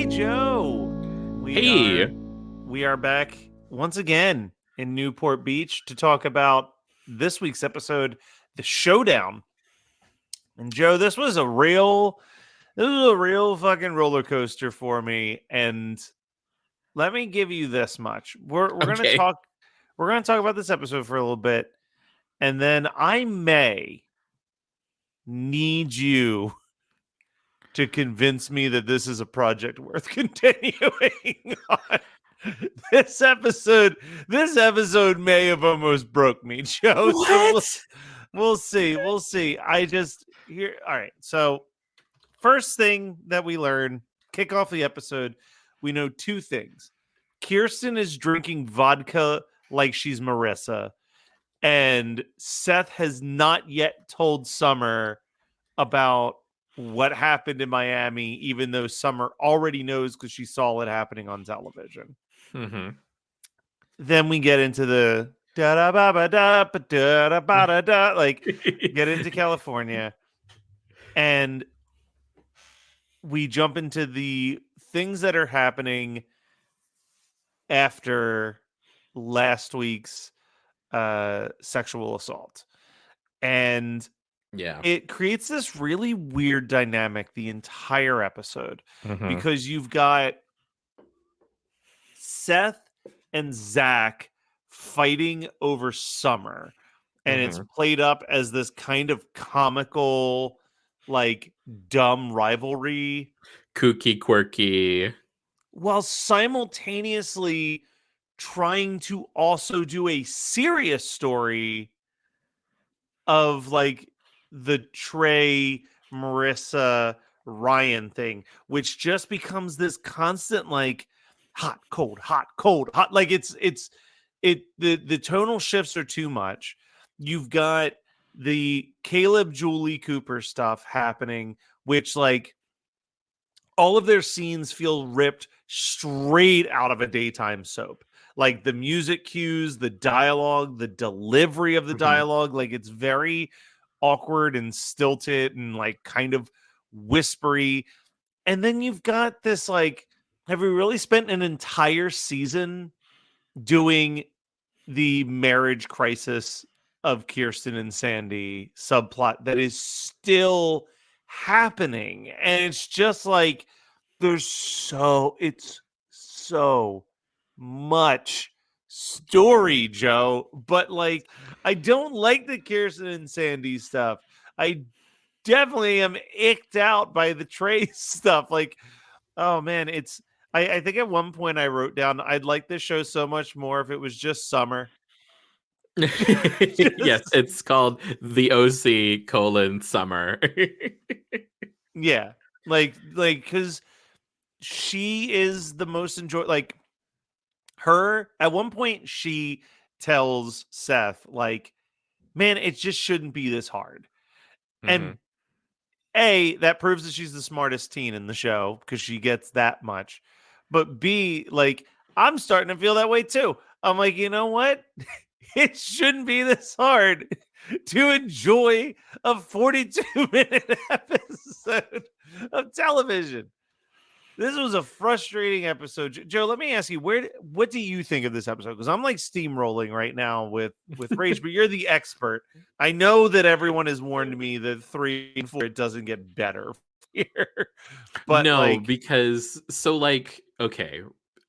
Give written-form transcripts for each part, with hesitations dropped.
Hey, Joe. We Hey. are we are back once again in Newport Beach to talk about this week's episode, the Showdown. And Joe, this was a real fucking roller coaster for me. And let me give you this much: we're gonna Okay. talk about this episode for a little bit, and then I may need you to convince me that this is a project worth continuing on. This episode may have almost broke me, Joe. So we'll, What? we'll see. We'll see. I just here. All right. So first thing that we learn, kick off the episode, we know two things. Kirsten is drinking vodka like she's Marissa, and Seth has not yet told Summer about what happened in Miami, even though Summer already knows because she saw it happening on television. Mm-hmm. Then we get into the da da ba ba da ba da da ba da da, like get into California, and we jump into the things that are happening after last week's sexual assault, and Yeah. it creates this really weird dynamic the entire episode Mm-hmm. because you've got Seth and Zach fighting over Summer, and it's Mm-hmm. played up as this kind of comical, like dumb rivalry, Kooky, quirky. while simultaneously trying to also do a serious story of like the Trey, Marissa, Ryan thing, which just becomes this constant like hot, cold, hot, cold, hot. Like the tonal shifts are too much. You've got the Caleb Julie Cooper stuff happening, which like all of their scenes feel ripped straight out of a daytime soap. Like the music cues, the dialogue, the delivery of the Mm-hmm. dialogue, like it's very awkward and stilted and like kind of whispery. And then you've got this like, have we really spent an entire season doing the marriage crisis of Kirsten and Sandy subplot that is still happening? And it's just like, it's so much story, Joe. But like, I don't like the Kirsten and Sandy stuff. I definitely am icked out by the Trey stuff. Like, oh man, I think at one point I wrote down I'd like this show so much more if it was just Summer. Yes, Just it's called The OC Summer. yeah. Like because she is the most like her at one point she tells Seth like, man, it just shouldn't be this hard. Mm-hmm. And that proves that she's the smartest teen in the show because she gets that much. But B, like, I'm starting to feel that way too. I'm like, you know what? It shouldn't be this hard to enjoy a 42-minute episode of television. This was a frustrating episode. Joe, let me ask you, what do you think of this episode? Because I'm like steamrolling right now with rage, but you're the expert. I know that everyone has warned me that 3 and 4 it doesn't get better here. But No, like, because okay,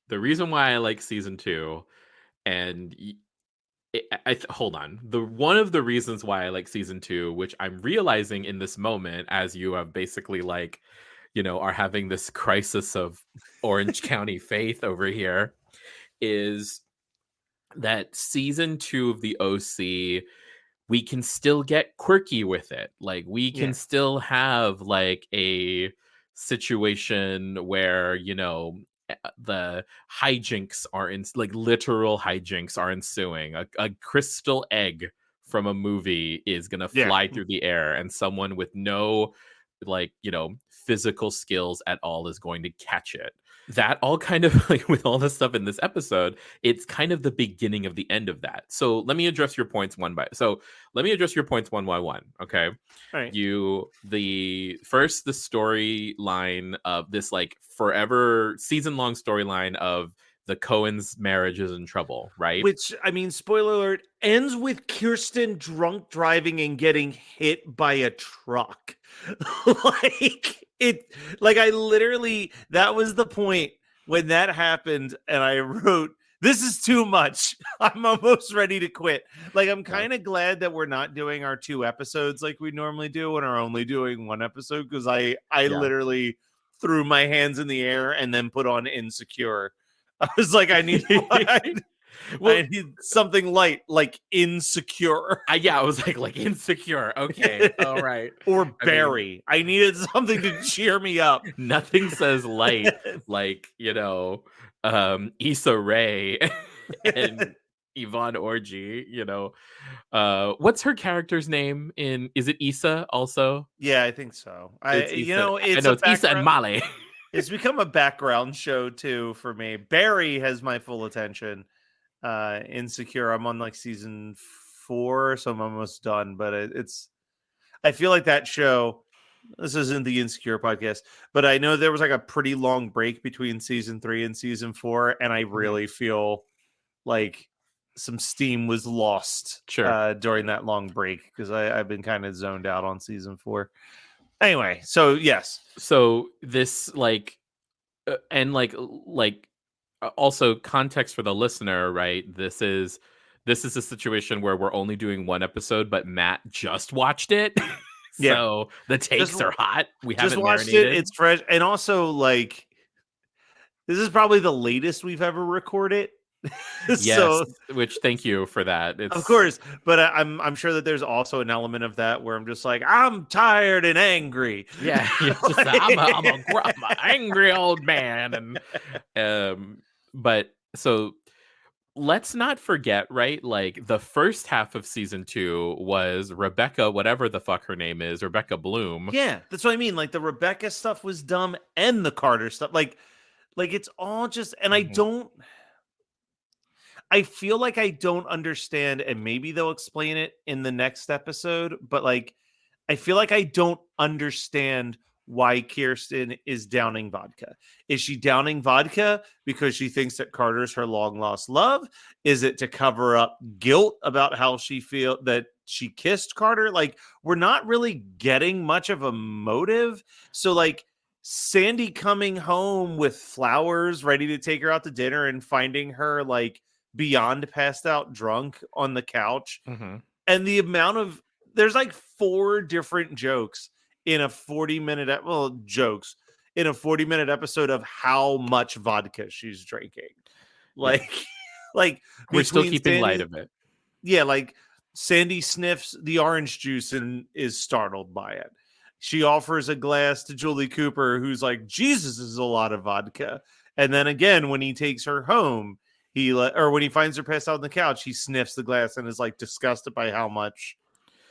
the reason why I like season 2 and hold on. The one of the reasons why I like season 2, which I'm realizing in this moment as you have basically like, are having this crisis of Orange County faith over here, is that season 2 of the OC, we can still get quirky with it. Like we can yeah, still have like a situation where, the hijinks are in like literal hijinks are ensuing. A crystal egg from a movie is going to yeah, fly through the air and someone with no like, physical skills at all is going to catch it. That all kind of like with all the stuff in this episode, it's kind of the beginning of the end of that. So let me address your points one by one. Okay. All right. The storyline of this like forever season long storyline of the Cohen's marriage is in trouble, right? Which, I mean, spoiler alert, ends with Kirsten drunk driving and getting hit by a truck. I literally, that was the point when that happened, and I wrote, "This is too much. I'm almost ready to quit." Like, I'm kind of glad that we're not doing our 2 episodes like we normally do and are only doing 1 episode, because I Yeah. literally threw my hands in the air and then put on Insecure. I was like, I need Well, I need something light, like Insecure. I was like Insecure. Okay, all right. Or I mean, Barry. I needed something to cheer me up. nothing says light like Issa Rae and Yvonne Orji. What's her character's name in? Is it Issa also? Yeah, I think so. It's Issa. I It's know a it's Issa and background. Molly. It's become a background show too for me. Barry has my full attention. Insecure, I'm on like season 4, so I'm almost done. But it's I feel like that show. This isn't the Insecure podcast, but I know there was like a pretty long break between season 3 and season 4, and I Mhm. really feel like some steam was lost Sure. during that long break, because I've been kind of zoned out on season 4. Anyway, so yes, So this and also context for the listener, right? This is a situation where we're only doing 1 episode, but Matt just watched it. yeah, So the just takes are hot. We just haven't watched it. marinated. It's fresh, and also like this is probably the latest we've ever recorded. Yes, So which thank you for that. of It's course, but I'm sure that there's also an element of that where I'm just like, I'm tired and angry. yeah, you're just I'm a angry old man. But so let's not forget, right? Like the first half of season 2 was Rebecca, whatever the fuck her name is, Rebecca Bloom. Yeah, that's what I mean. Like the Rebecca stuff was dumb, and the Carter stuff, like it's all just, and Mhm. I feel like I don't understand, and maybe they'll explain it in the next episode, but like I feel like I don't understand why Kirsten is downing vodka. Is she downing vodka because she thinks that Carter's her long lost love? Is it to cover up guilt about how she feel that she kissed Carter? Like we're not really getting much of a motive. So like Sandy coming home with flowers ready to take her out to dinner and finding her like beyond passed out drunk on the couch, Mhm. and the amount of there's like 4 different jokes in a 40-minute jokes in a 40-minute episode of how much vodka she's drinking. Yeah. Like like We're still between keeping light Sandy, of it. yeah, like Sandy sniffs the orange juice and is startled by it. She offers a glass to Julie Cooper, who's like, Jesus is a lot of vodka. And then again, when he takes her home, or when he finds her passed out on the couch, he sniffs the glass and is like disgusted by how much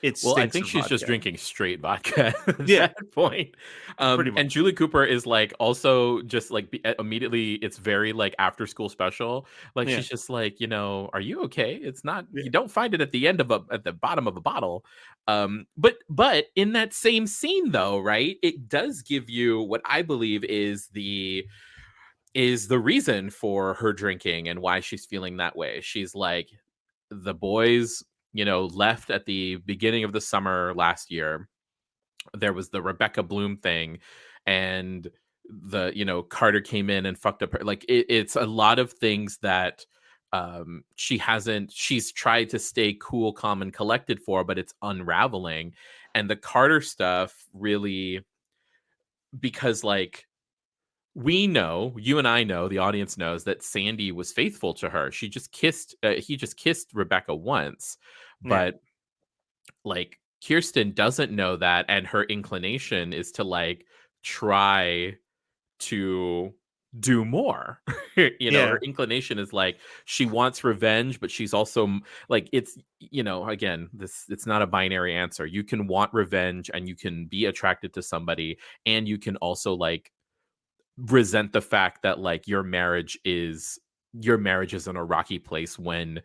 it Well, I stinks think of she's just vodka. drinking straight vodka at Yeah, that point. pretty And much. Julie Cooper is like also just like immediately, it's very like after school special. Like Yeah. she's just like, are you okay? It's not, Yeah. you don't find it at the end of at the bottom of a bottle. But in that same scene though, right? It does give you what I believe is the reason for her drinking and why she's feeling that way. She's like, the boys, left at the beginning of the summer last year. There was the Rebecca Bloom thing, and Carter came in and fucked up her. Like it's a lot of things that she's tried to stay cool, calm, and collected for, but it's unraveling. And the Carter stuff really, because like you and I know, the audience knows that Sandy was faithful to her. He just kissed Rebecca once, Yeah. but like Kirsten doesn't know that, and her inclination is to like try to do more. You know, her Yeah. inclination is like she wants revenge, but she's also like, it's, you know, again, this, it's not a binary answer. You can want revenge and you can be attracted to somebody, and you can also like resent the fact that like your marriage is in a rocky place when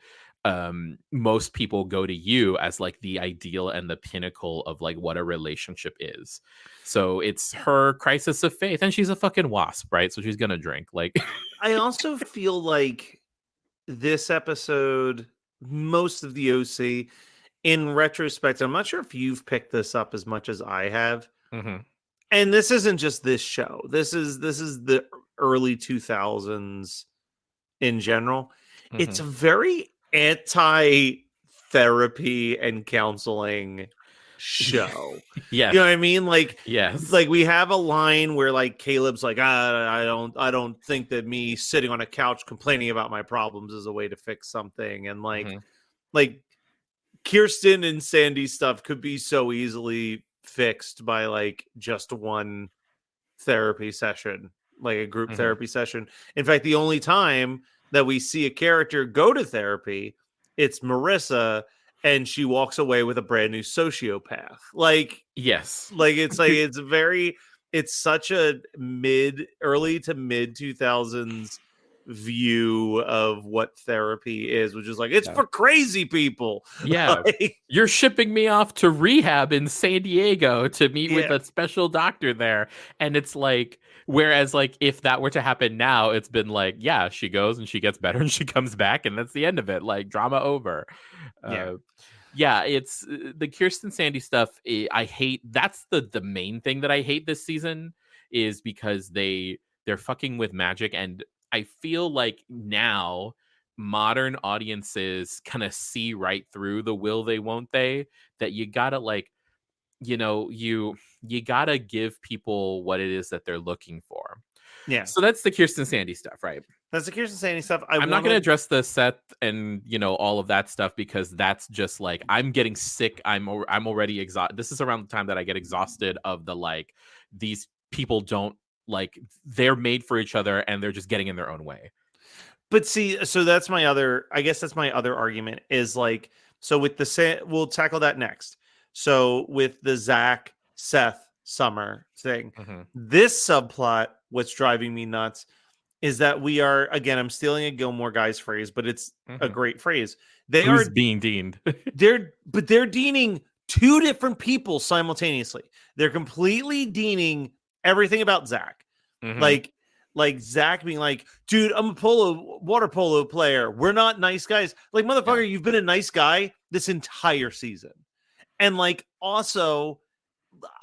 most people go to you as like the ideal and the pinnacle of like what a relationship is. So it's her crisis of faith, and she's a fucking wasp, right? So she's gonna drink like I also feel like this episode, most of the OC, in retrospect, I'm not sure if you've picked this up as much as I have. Mhm, And this isn't just this show. This is the early 2000s in general. It's mhm. a very anti-therapy and counseling show. You know what I Yes, mean? yes. Like we have a line where like Caleb's like, I don't think that me sitting on a couch complaining about my problems is a way to fix something. And Mhm, like Kirsten and Sandy stuff could be so easily fixed by like just one therapy session, like a group mhm. therapy session. In fact, the only time that we see a character go to therapy, it's Marissa, and she walks away with a brand new sociopath. Yes. It's such a early to mid 2000s view of what therapy is, which is like it's Yeah. for crazy people. Yeah. Like, You're shipping me off to rehab in San Diego to meet with yeah, a special doctor there. And it's like, whereas, like, if that were to happen now, it's been like, yeah, she goes and she gets better and she comes back, and that's the end of it. Like, drama over. yeah, Uh, yeah, it's the Kirsten Sandy stuff. I hate. That's the main thing that I hate this season, is because they're fucking with magic, and I feel like now modern audiences kind of see right through the will they won't they, that you gotta like, you know, you gotta give people what it is that they're looking for. yeah. So that's the Kirsten Sandy stuff, right? That's the Kirsten Sandy stuff. I I'm not going to wanted, address the Seth and, you know, all of that stuff, because that's just like, I'm getting sick. I'm already exhausted. This is around the time that I get exhausted of the like, these people don't like, they're made for each other and they're just getting in their own way. but see, so that's my other. I guess that's my other argument is like, so with we'll tackle that next. So with the Zach Seth Summer thing, Mhm, this subplot, what's driving me nuts is that we are again. I'm stealing a Gilmore Guys phrase, but it's a mhm. great phrase. They Who's are being deaned? they're deaning two different people simultaneously. They're completely deaning everything about Zach. Mhm, Like Zach being like, dude, I'm a water polo player. We're not nice guys. Like, yeah, motherfucker, you've been a nice guy this entire season. And like also,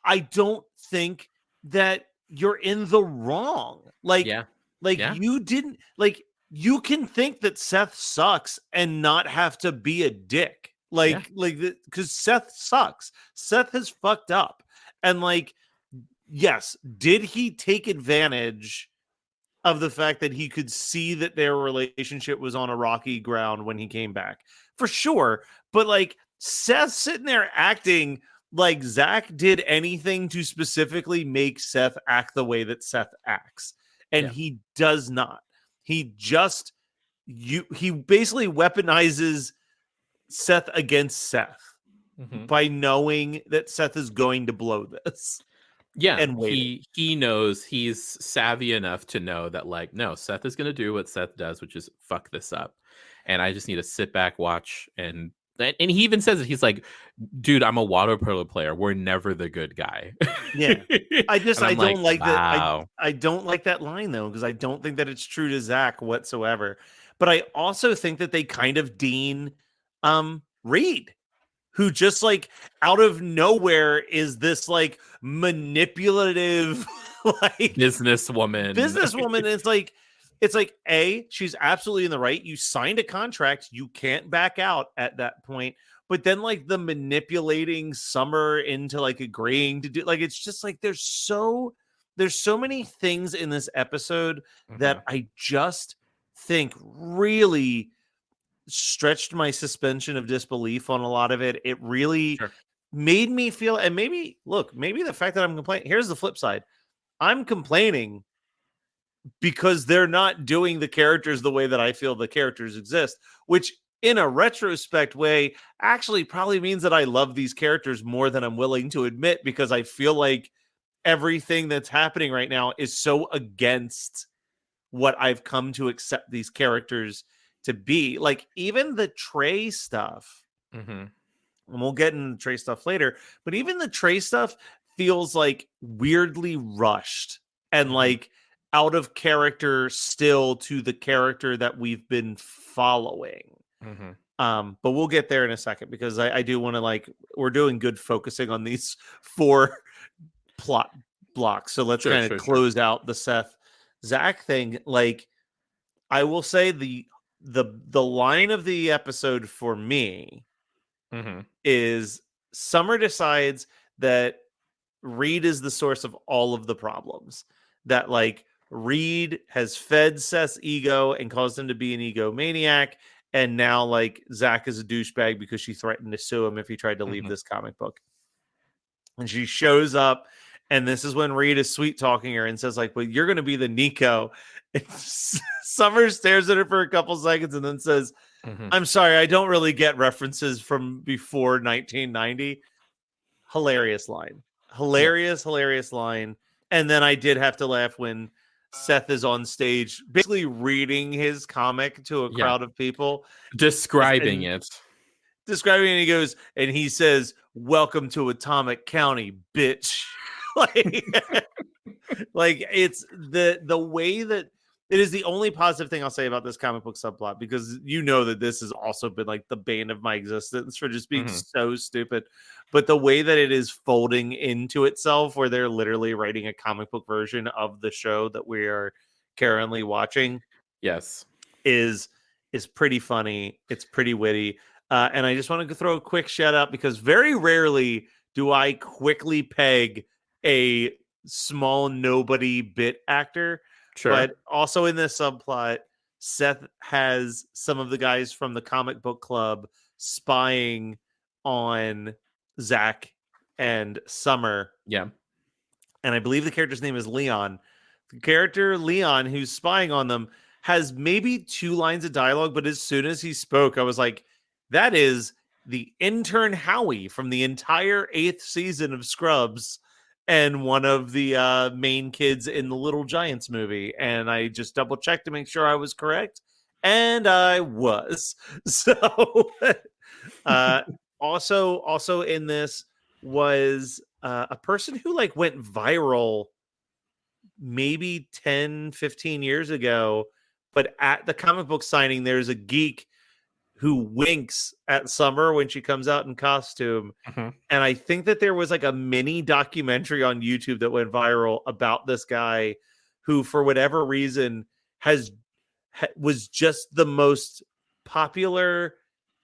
I don't think that you're in the wrong. yeah, yeah, You didn't like you can think that Seth sucks and not have to be a dick. yeah, Because Seth sucks. Seth has fucked up. And like, yes, did he take advantage of the fact that he could see that their relationship was on a rocky ground when he came back? For sure. But like Seth sitting there acting like Zach did anything to specifically make Seth act the way that Seth acts. And yeah. he does not. He just he basically weaponizes Seth against Seth Mhm. by knowing that Seth is going to blow this Yeah, and waiting. he knows, he's savvy enough to know that like, no, Seth is gonna do what Seth does, which is fuck this up. And I just need to sit back, watch, and he even says it. He's like, dude, I'm a water polo player. We're never the good guy. Yeah. And I I'm like, don't like that. wow. I don't like that line though, because I don't think that it's true to Zach whatsoever. But I also think that they kind of dean Reed, who just like out of nowhere is this like manipulative like Businesswoman. businesswoman. It's like a she's absolutely in the right. You signed a contract, you can't back out at that point. But then like the manipulating Summer into like agreeing to do like it's just like there's so many things in this episode Mhm. that I just think really stretched my suspension of disbelief on a lot of it. It really Sure. made me feel, and maybe look, maybe the fact that I'm complaining. Here's the flip side: I'm complaining because they're not doing the characters the way that I feel the characters exist, which in a retrospect way actually probably means that I love these characters more than I'm willing to admit, because I feel like everything that's happening right now is so against what I've come to accept these characters to be. Like even the Trey stuff, Mm-hmm. and we'll get into the Trey stuff later, but even the Trey stuff feels like weirdly rushed and Mm-hmm. like out of character still to the character that we've been following. Mm-hmm. But we'll get there in a second, because I do want to, like, we're doing good focusing on these 4 plot blocks. So let's kind of close out the Seth Zach thing. Like, I will say the line of the episode for me Mm-hmm. is Summer decides that Reed is the source of all of the problems. That, like, Reed has fed Seth's ego and caused him to be an egomaniac. And now, like, Zach is a douchebag because she threatened to sue him if he tried to leave Mm-hmm. this comic book. And she shows up, and this is when Reed is sweet talking her and says, like, well, you're going to be the Nico. And Summer stares at her for a couple seconds and then says, Mm-hmm. I'm sorry, I don't really get references from before 1990. Hilarious line. Hilarious line. And then I did have to laugh when Seth is on stage basically reading his comic to a crowd of people. Describing it. Describing it, he goes, and he says, welcome to Atomic County, bitch. like it's the way that it is the only positive thing I'll say about this comic book subplot, because you know that this has also been like the bane of my existence for just being so stupid. But the way that it is folding into itself, where they're literally writing a comic book version of the show that we are currently watching, yes, is pretty funny. It's pretty witty. And I just want to throw a quick shout out, because very rarely do I quickly peg a small nobody bit actor. sure. But also in this subplot, Seth has some of the guys from the comic book club spying on Zach and Summer. Yeah. And I believe the character's name is Leon. The character Leon, who's spying on them, has maybe 2 lines of dialogue, but as soon as he spoke, I was like, that is the intern Howie from the entire 8th season of Scrubs, and one of the main kids in the Little Giants movie. And I just double checked to make sure I was correct, and I was. So also in this was a person who like went viral maybe 10-15 years ago, but at the comic book signing there's a geek who winks at Summer when she comes out in costume. Mm-hmm. And I think that there was like a mini documentary on YouTube that went viral about this guy who, for whatever reason, was just the most popular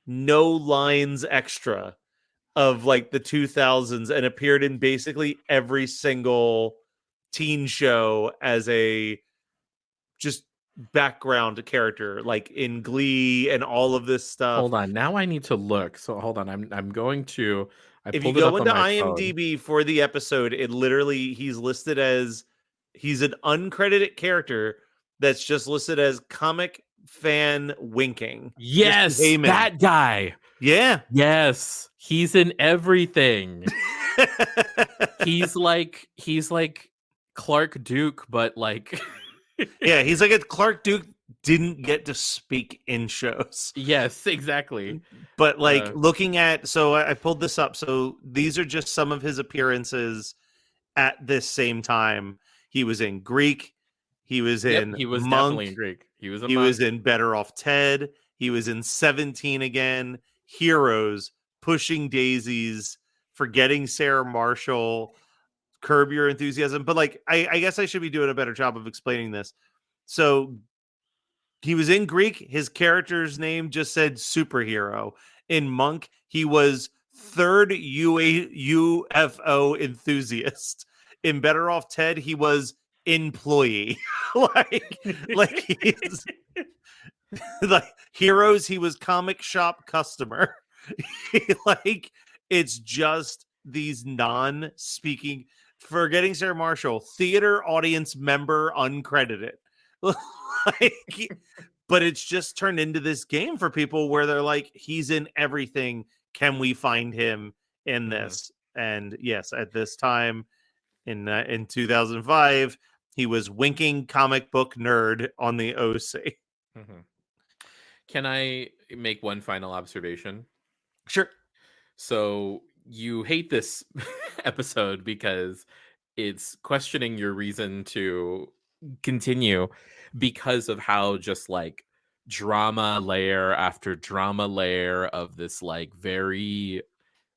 no lines extra of like the 2000s, and appeared in basically every single teen show as a just background character, like in Glee and all of this stuff. Hold on, now I need to look. So hold on, I'm going to. If you go into IMDb for the episode, it literally he's listed as he's an uncredited character that's just listed as comic fan winking. Yes, that guy. Yeah. Yes, he's in everything. he's like Clark Duke, but like yeah, he's like a Clark Duke didn't get to speak in shows. Yes, exactly. But like looking at, so I pulled this up. So these are just some of his appearances at this same time. He was in Greek. He was in he was Monk. Definitely in Greek. He was in Better Off Ted. He was in 17 again, Heroes, Pushing Daisies, Forgetting Sarah Marshall, Curb Your Enthusiasm. But like, I guess I should be doing a better job of explaining this. So he was in Greek. His character's name just said superhero. In Monk, he was third UFO enthusiast. In Better Off Ted, he was employee. like he's like Heroes, he was comic shop customer. Like it's just these non-speaking. Forgetting Sarah Marshall, theater audience member, uncredited. like, but it's just turned into this game for people where they're like, he's in everything. Can we find him in this? And yes, at this time in 2005, he was winking comic book nerd on the OC. Can I make one final observation? Sure. So you hate this episode because it's questioning your reason to continue because of how just like drama layer after drama layer of this like very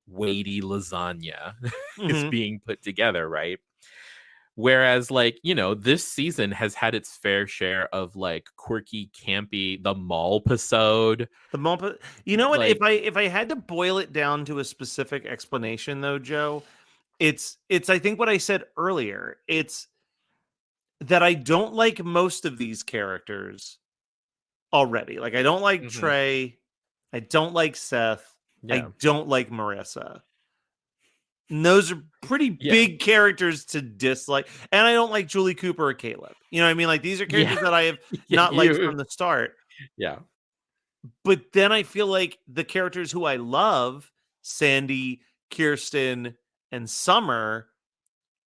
weighty lasagna is Mm-hmm. being put together, right? Whereas, like, you know, this season has had its fair share of like quirky, campy, the mall episode. The moment, you know what? Like, If I had to boil it down to a specific explanation, though, Joe, it's I think what I said earlier. It's that I don't like most of these characters already. Like I don't like mhm, Trey, I don't like Seth, I yeah, don't like Marissa. And those are pretty yeah, big characters to dislike. And I don't like Julie Cooper or Caleb. You know what I mean? Like these are yeah, characters that I have yeah, not liked you, from the start. yeah, But then I feel like the characters who I love, Sandy, Kirsten, and Summer,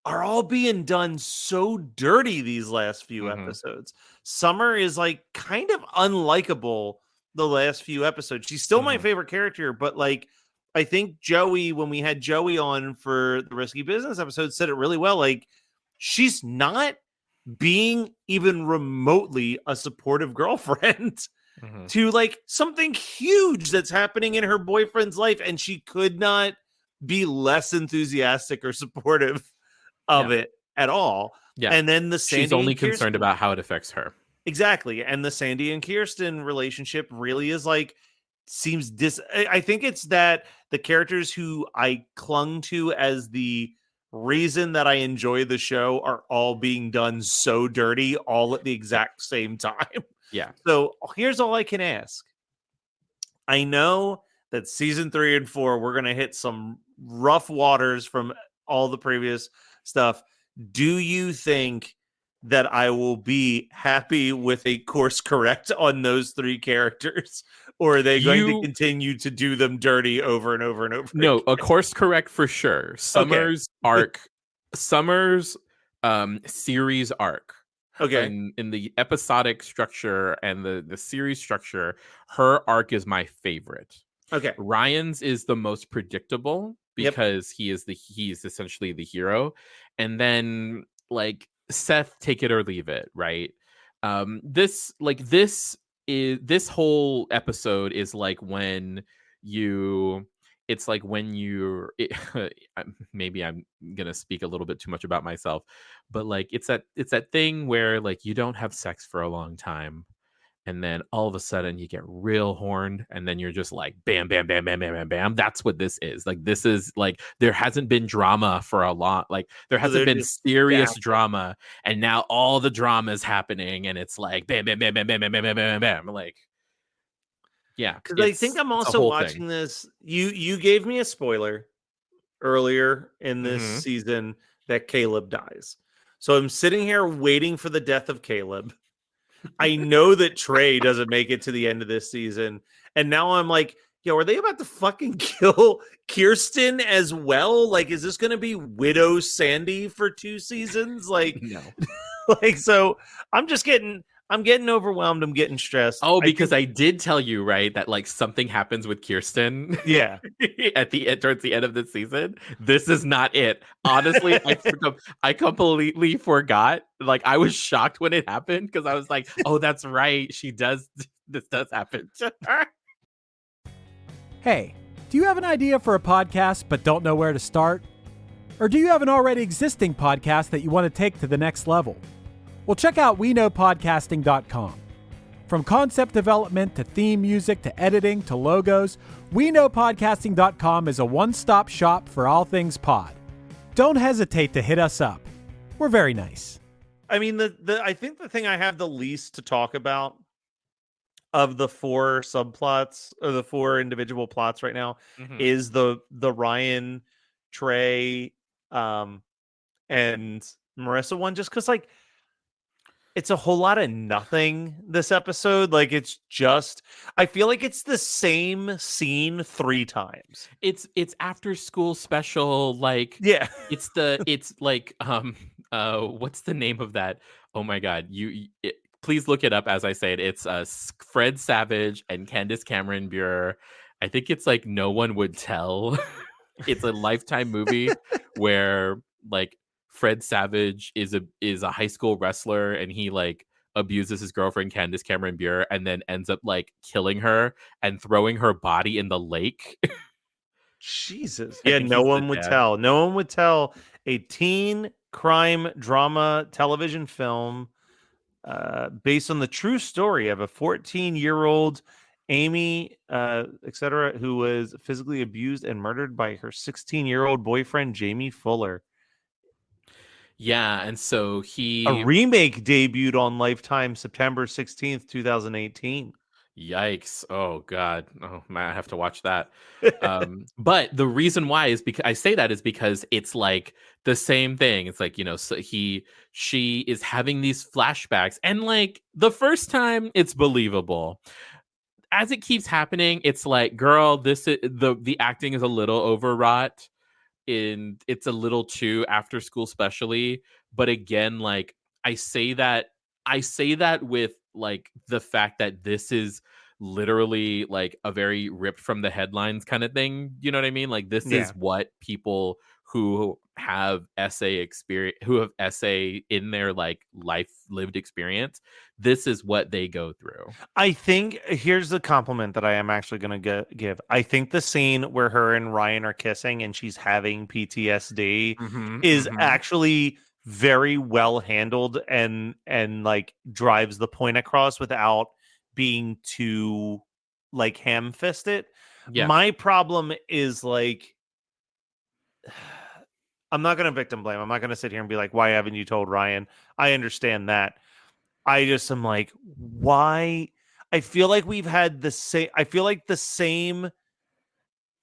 are all being done so dirty these last few hmm episodes. Summer is like kind of unlikable the last few episodes. She's still my hmm favorite character, but like I think Joey, when we had Joey on for the Risky Business episode, said it really well. Like she's not being even remotely a supportive girlfriend hmm to like something huge that's happening in her boyfriend's life, and she could not be less enthusiastic or supportive of yeah, it at all. yeah. And then the She's Sandy only and concerned Kirsten, about how it affects her. exactly. And the Sandy and Kirsten relationship really is like seems I think it's that the characters who I clung to as the reason that I enjoy the show are all being done so dirty all at the Yeah, exact same time. yeah. So here's all I can ask. I know that season 3 and 4 we're going to hit some rough waters from all the previous stuff. Do you think that I will be happy with a course correct on those 3 characters, or are they going to You continue to do them dirty over and over and over No, a again? course correct for sure. Okay. Summer's series arc Okay. in the episodic structure and the series structure, her arc is my favorite. Okay. Ryan's is the most predictable Yep. because he's essentially the hero. And then like Seth, take it or leave it, right? This whole episode is like when you it's like when you're maybe I'm gonna speak a little bit too much about myself, but like it's that thing where like you don't have sex for a long time, and then all of a sudden you get real horned, and then you're just like bam bam bam bam bam bam bam. That's what this is. Like this is like there hasn't been drama for a lot, like there So hasn't they're been just down. serious drama, and now all the drama is happening, and it's like bam bam bam bam bam bam bam bam bam bam. Like yeah, Because I think it's I'm it's a also whole thing. watching this. You gave me a spoiler earlier in this Hmm. season that Caleb dies. So I'm sitting here waiting for the death of Caleb. I know that Trey doesn't make it to the end of this season. And now I'm like, yo, are they about to fucking kill Kirsten as well? Like, is this going to be Widow Sandy for 2 seasons? Like, No. like, so I'm getting overwhelmed. I'm getting stressed. Oh, I because think, I did tell you, right, that like something happens with Kirsten yeah. at the end towards the end of the season. This is not it. Honestly, I completely forgot. Like I was shocked when it happened because I was like, "Oh, that's right. She does this does happen to her." Hey, do you have an idea for a podcast but don't know where to start? Or do you have an already existing podcast that you want to take to the next level? Well, check out WeKnowPodcasting.com. From concept development to theme music to editing to logos, WeKnowPodcasting.com is a one-stop shop for all things pod. Don't hesitate to hit us up. We're very nice. I mean, the I think the thing I have the least to talk about of the 4 subplots or the 4 individual plots right now Mhm. is the Ryan, Trey, and Marissa one, just because like it's a whole lot of nothing this episode. Like it's just I feel like it's the same scene 3 times. It's after school special, like Yeah. it's like what's the name of that? Oh my god, please look it up as I say it. It's Fred Savage and Candace Cameron Bure. I think it's like No One Would Tell. It's a Lifetime movie where like Fred Savage is a high school wrestler, and he like abuses his girlfriend Candace Cameron Bure and then ends up like killing her and throwing her body in the lake. Jesus. I Yeah, think no he's the one would dad. tell. No one would tell a teen crime drama television film based on the true story of a 14-year-old Amy, etc., who was physically abused and murdered by her 16-year-old boyfriend, Jamie Fuller. Yeah, and so A he remake debuted on Lifetime September 16th, 2018. yikes. Oh god. Oh man, I have to watch that. But the reason why is because I say that is because it's like the same thing. It's like, so she is having these flashbacks, and like the first time it's believable. As it keeps happening, it's like, girl, this is the acting is a little overwrought, and it's a little too after school specially. But again, like I say that with like the fact that this is literally like a very ripped from the headlines kind of thing. You know what I mean? Like this is Yeah. what people who have essay experience, who have essay in their like life lived experience, this is what they go through. I think here's the compliment that I am actually going to give. I think the scene where her and Ryan are kissing and she's having PTSD is actually very well handled and like drives the point across without being too like ham-fisted. Yeah. My problem is like I'm not going to victim blame. I'm not going to sit here and be like, why haven't you told Ryan? I understand that. I just am like, why? I feel like we've had the same. I feel like the same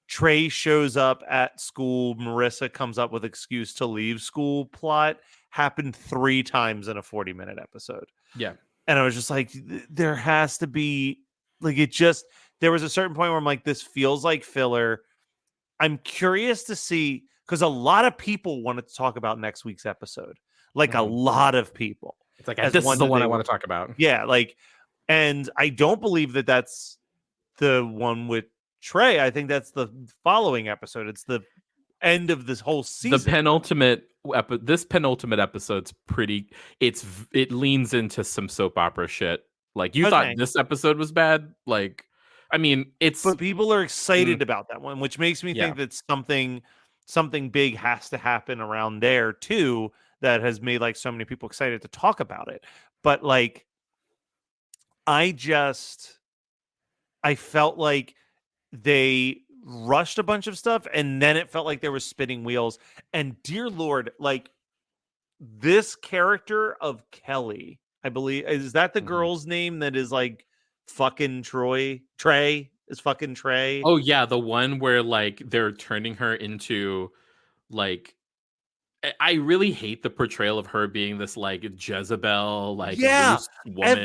Trey shows up at school. Marissa comes up with excuse to leave school plot happened 3 times in a 40-minute episode. Yeah. And I was just like, there has to be like, it just, there was a certain point where I'm like, this feels like filler. I'm curious to see because a lot of people wanted to talk about next week's episode. Like a lot of people. It's like As this is one the that one they I were want to talk about. Yeah, like, and I don't believe that that's the one with Trey. I think that's the following episode. It's the end of this whole The season. this penultimate episode's pretty. It leans into some soap opera shit. Like you thought Okay. this episode was bad. Like, I mean, it's But people are excited about that one, which makes me Yeah. think that something big has to happen around there too. That has made like so many people excited to talk about it. But like, I felt like they rushed a bunch of stuff and then it felt like there was spinning wheels. And dear Lord, like this character of Kelly, I believe, is that the girl's name that is like fucking Troy? Trey is fucking Trey. Oh yeah, the one where like they're turning her into like I really hate the portrayal of her being this like Jezebel, like Yeah, loose woman.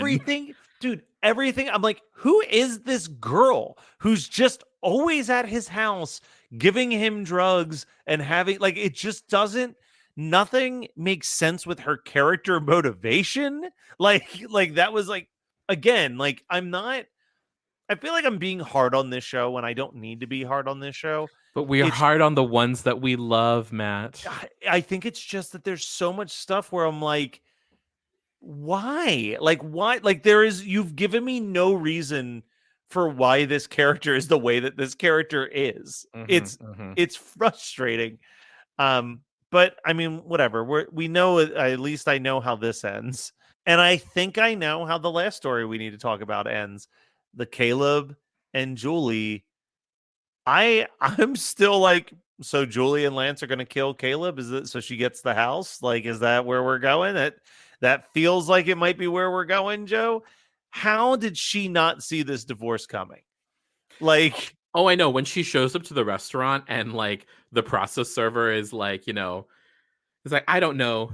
everything. I'm like, who is this girl who's just always at his house giving him drugs and having like it just doesn't nothing makes sense with her character motivation. Like that was like again, like I feel like I'm being hard on this show when I don't need to be hard on this show. But we are It's hard on the ones that we love, Matt. I think it's just that there's so much stuff where I'm like, why? Like, why? Like, you've given me no reason for why this character is the way that this character is. It's frustrating. But I mean, whatever. We know, at least I know how this ends. And I think I know how the last story we need to talk about ends. The Caleb and Julie. I'm still like, so Julie and Lance are going to kill Caleb. Is it so she gets the house? Like, is that where we're going? That feels like it might be where we're going, Joe. How did she not see this divorce coming? Like, oh, I know. When she shows up to the restaurant and like the process server is like, It's like, I don't know,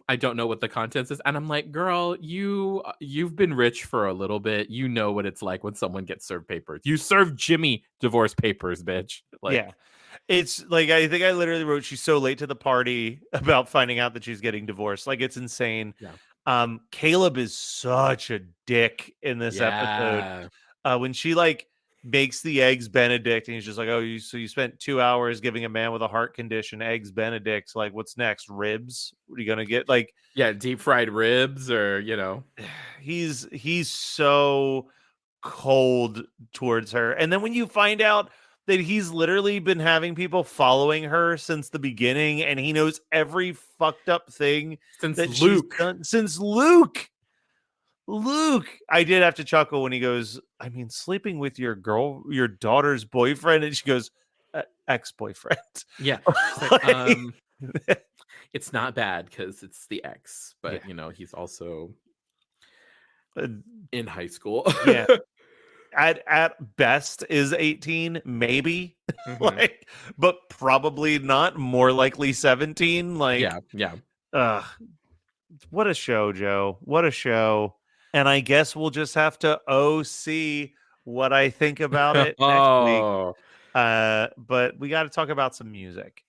I don't know what the contents is. And I'm like, girl, you've been rich for a little bit. You know what it's like when someone gets served papers. You served Jimmy divorce papers, bitch. Like, Yeah. It's like, I think I literally wrote, she's so late to the party about finding out that she's getting divorced. Like, it's insane. yeah. Caleb is such a dick in this episode. Yeah. When she like makes the eggs Benedict, and he's just like, "Oh, so you spent 2 hours giving a man with a heart condition eggs Benedict. Like, what's next? Ribs? What are you gonna get?" Like, Yeah, deep fried ribs or, he's so cold towards her. And then when you find out that he's literally been having people following her since the beginning, and he knows every fucked up thing since that she's Luke. done since Luke. I did have to chuckle when he goes, I mean, sleeping with your daughter's boyfriend, and she goes, ex-boyfriend. Yeah. Like, It's not bad because it's the ex, but Yeah. He's also uh, in high school. yeah. At best is 18, maybe. Mhm. Like, but probably not. More likely 17. Like, yeah. What a show, Joe. What a show. And I guess we'll just have to see what I think about it next week. Oh, But we got to talk about some music.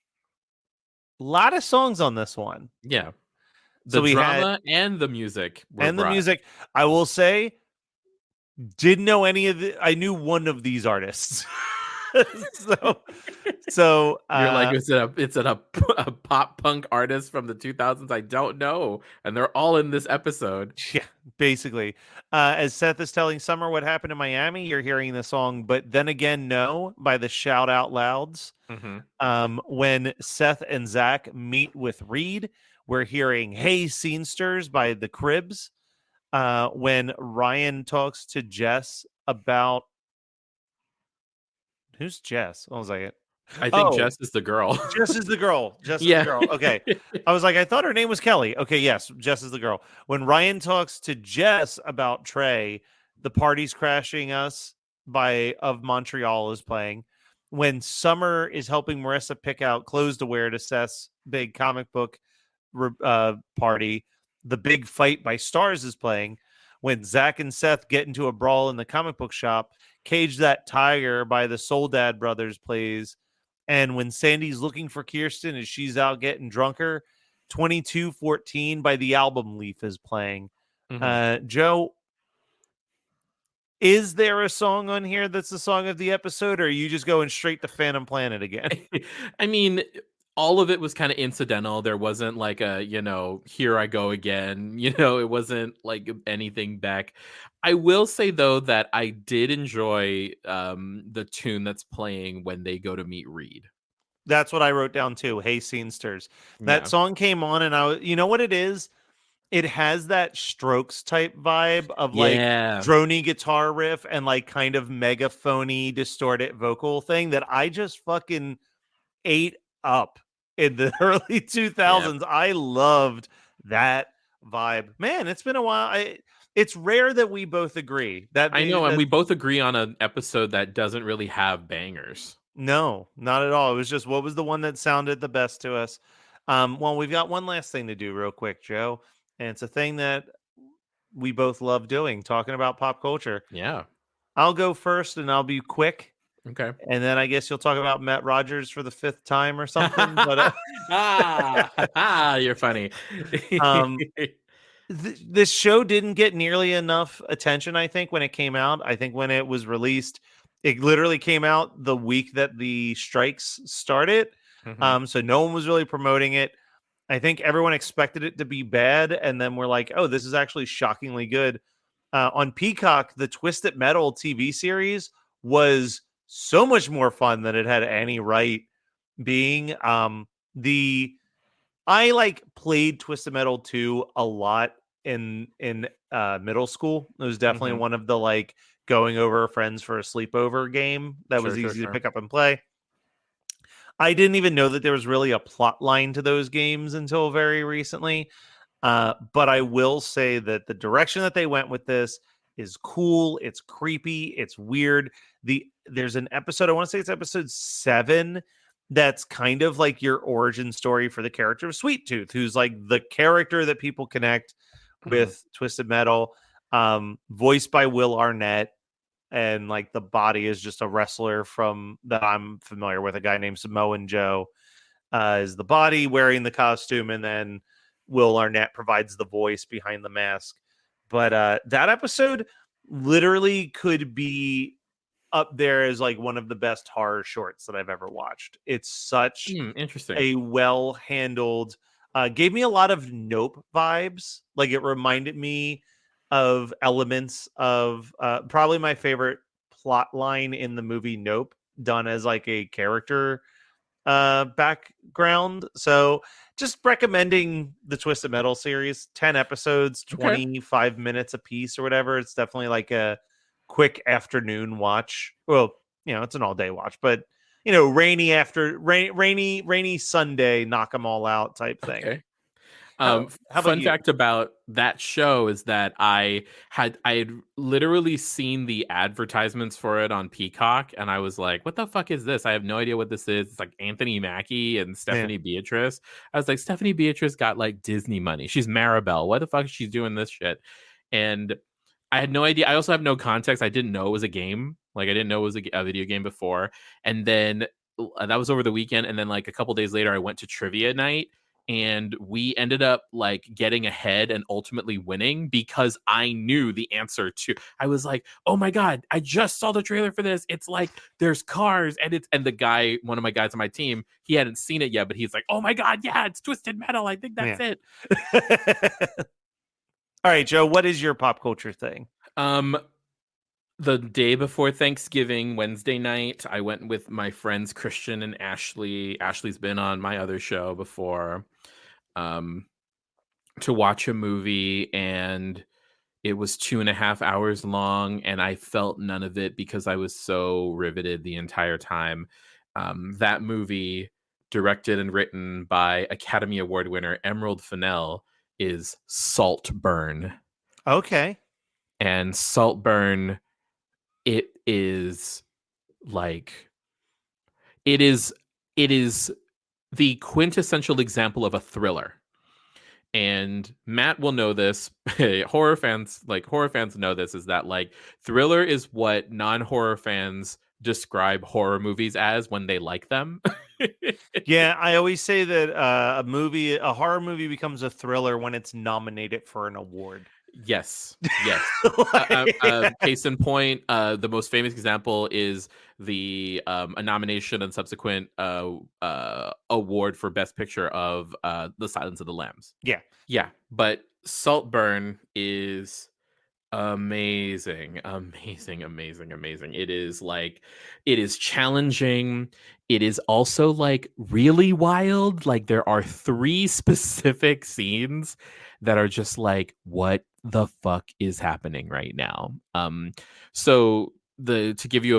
A lot of songs on this one. yeah. So The we drama and the music were and the brought. music. I will say, didn't know any of the. I knew one of these artists. so You're like, it's a pop punk artist from the 2000s. I don't know, and they're all in this episode. Yeah, basically. As Seth is telling Summer what happened in Miami, you're hearing the song "But Then Again No" by the Shout Out Louds. Mm-hmm. When Seth and Zach meet with Reed, we're hearing "Hey Scenesters" by the Cribs. When Ryan talks to Jess about who's Jess? What was I at? I think Jess is the girl. Jess is the girl. Jess is Yeah. the girl. Okay. I was like, I thought her name was Kelly. Okay, yes, Jess is the girl. When Ryan talks to Jess about Trey, The Party's Crashing Us of Montreal is playing. When Summer is helping Marissa pick out clothes to wear to Seth's big comic book party, The Big Fight by Stars is playing. When Zach and Seth get into a brawl in the comic book shop, Cage That Tiger by the Soul Dad Brothers plays. And when Sandy's looking for Kirsten as she's out getting drunker, 2214 by the Album Leaf is playing. Mm-hmm. Joe, is there a song on here that's the song of the episode, or are you just going straight to Phantom Planet again? I mean, all of it was kind of incidental. There wasn't like a, here I go again. It wasn't like anything back. I will say, though, that I did enjoy the tune that's playing when they go to meet Reed. That's what I wrote down, too. Hey, Scenesters. That song came on, and you know what it is? It has that Strokes type vibe of like drony guitar riff and like kind of megaphony distorted vocal thing that I just fucking ate up in the early 2000s. Yeah. I loved that vibe. Man, it's been a while. It's rare that we both agree. I know, and we both agree on an episode that doesn't really have bangers. No, not at all. It was just what was the one that sounded the best to us. Well, we've got one last thing to do real quick, Joe. And it's a thing that we both love doing, talking about pop culture. Yeah. I'll go first and I'll be quick. Okay. And then I guess you'll talk about Matt Rogers for the 5th time or something. But you're funny. This show didn't get nearly enough attention, I think, when it came out. I think when it was released, it literally came out the week that the strikes started. Mm-hmm. So no one was really promoting it. I think everyone expected it to be bad, and then we're like, oh, this is actually shockingly good. On Peacock, the Twisted Metal TV series was so much more fun than it had any right being. I played Twisted Metal 2 a lot in middle school. It was definitely one of the going over friends for a sleepover game that was easy to pick up and play. I didn't even know that there was really a plot line to those games until very recently. But I will say that the direction that they went with this is cool. It's creepy. It's weird. There's an episode, I want to say it's episode 7, that's kind of like your origin story for the character of Sweet Tooth, who's like the character that people connect with Twisted Metal, voiced by Will Arnett, and like the body is just a wrestler from that I'm familiar with, a guy named Samoan Joe is the body wearing the costume, and then Will Arnett provides the voice behind the mask. But that episode literally could be up there as like one of the best horror shorts that I've ever watched. It's such Interesting. a well handled, gave me a lot of Nope vibes. Like it reminded me of elements of probably my favorite plot line in the movie Nope, done as like a character background. So just recommending the Twisted Metal series, 10 episodes, 25 minutes a piece or whatever. It's definitely like a quick afternoon watch. Well, it's an all day watch, but rainy Sunday, knock them all out type thing. Okay. How Fun fact about that show is that I had literally seen the advertisements for it on Peacock, and I was like, "What the fuck is this? I have no idea what this is." It's like Anthony Mackie and Stephanie Beatrice. I was like, Stephanie Beatrice got like Disney money. She's Maribel. What the fuck is she doing this shit? And I had no idea. I also have no context. I didn't know it was a game. Like I didn't know it was a video game before. And then that was over the weekend. And then like a couple days later, I went to trivia night. And we ended up like getting ahead and ultimately winning because I knew the answer to. I was like, "Oh my god, I just saw the trailer for this. It's like there's cars and the guy, one of my guys on my team, he hadn't seen it yet, but he's like, "Oh my god, yeah, it's Twisted Metal. I think that's it." All right, Joe, what is your pop culture thing? The day before Thanksgiving, Wednesday night, I went with my friends Christian and Ashley. Ashley's been on my other show before, to watch a movie, and it was 2.5 hours long, and I felt none of it because I was so riveted the entire time. That movie, directed and written by Academy Award winner Emerald Fennell, is Saltburn. Okay. And Saltburn, it is the quintessential example of a thriller. And Matt will know this. horror fans know this, is that like thriller is what non-horror fans describe horror movies as when they like them. Yeah, I always say that a horror movie becomes a thriller when it's nominated for an award. Yes. Case in point, the most famous example is a nomination and subsequent award for Best Picture of The Silence of the Lambs. Yeah. But Saltburn is amazing. It is challenging. It is also like really wild. Like there are 3 specific scenes that are just like, what the fuck is happening right now? So to give you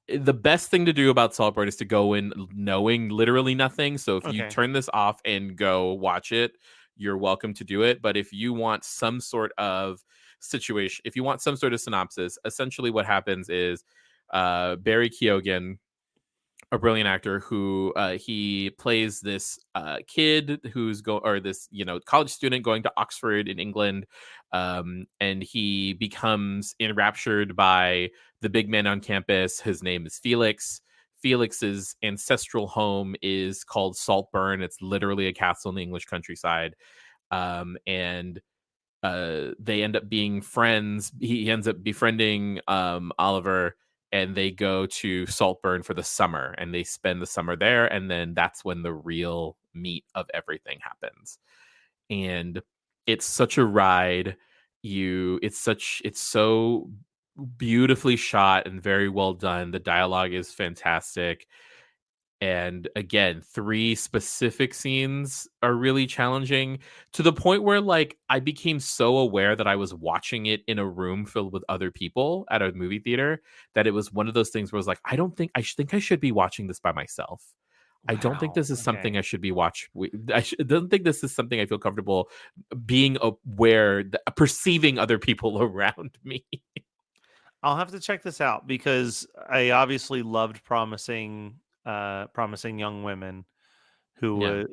the best thing to do about Saltburn is to go in knowing literally nothing. So if you turn this off and go watch it, you're welcome to do it. But if you want some sort of situation, if you want some sort of synopsis, essentially what happens is Barry Keoghan, a brilliant actor who he plays this kid who's college student going to Oxford in England, and he becomes enraptured by the big man on campus. His name is Felix. Felix's ancestral home is called Saltburn. It's literally a castle in the English countryside, and they end up being friends. He ends up befriending Oliver, and they go to Saltburn for the summer, and they spend the summer there, and then that's when the real meat of everything happens. And it's such a ride. It's so beautifully shot and very well done. The dialogue is fantastic. And again, 3 specific scenes are really challenging, to the point where like I became so aware that I was watching it in a room filled with other people at a movie theater, that it was one of those things where I was like, I think I should be watching this by myself. I don't think this is something I should be don't think this is something I feel comfortable being aware, perceiving other people around me. I'll have to check this out because I obviously loved Promising Promising Young Women, who Yeah.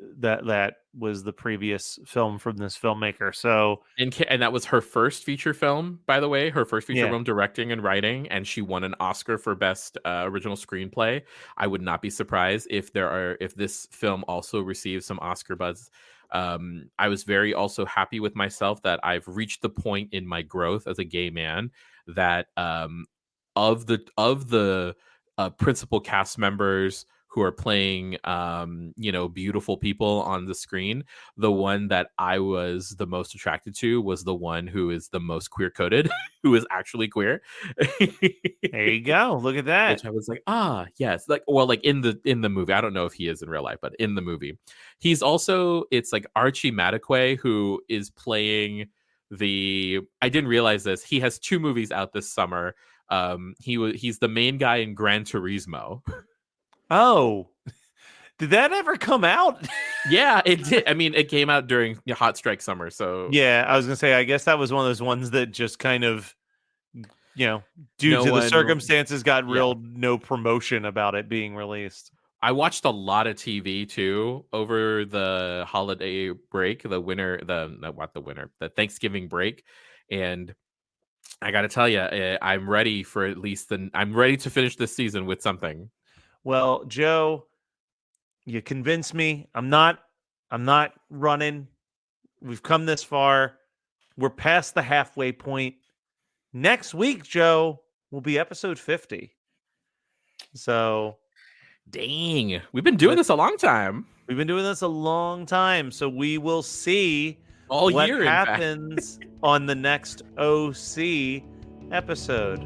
that was the previous film from this filmmaker. So And that was her first feature film, by the way, her first feature Yeah. film directing and writing, and she won an Oscar for best original screenplay. I would not be surprised if this film also receives some Oscar buzz. I was very also happy with myself that I've reached the point in my growth as a gay man that of the principal cast members who are playing beautiful people on the screen, the one that I was the most attracted to was the one who is the most queer coded, who is actually queer. there you go. Look at that. Which I was like, yes, like in the movie. I don't know if he is in real life, but in the movie, it's like Archie Madekwe who is playing I didn't realize this. He has 2 movies out this summer. He's the main guy in Gran Turismo. Oh, did that ever come out? Yeah, it did. I mean, it came out during Hot Strike Summer, so Yeah, I was gonna say. I guess that was one of those ones that just kind of, due No to the one- circumstances, got yeah. no promotion about it being released. I watched a lot of TV too over the holiday break, the Thanksgiving break, and I got to tell you, I'm ready for I'm ready to finish this season with something. Well, Joe, you convinced me. I'm not running. We've come this far. We're past the halfway point. Next week, Joe, will be episode 50. So, Dang, we've been doing this a long time. we've been doing this a long time. So we will see All what year, in fact. happens on the next OC episode.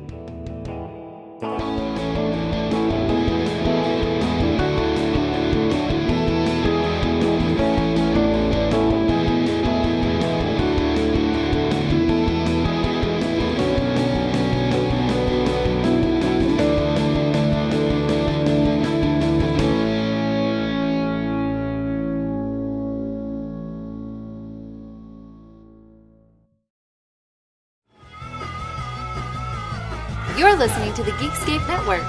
You're listening to the Geekscape Network.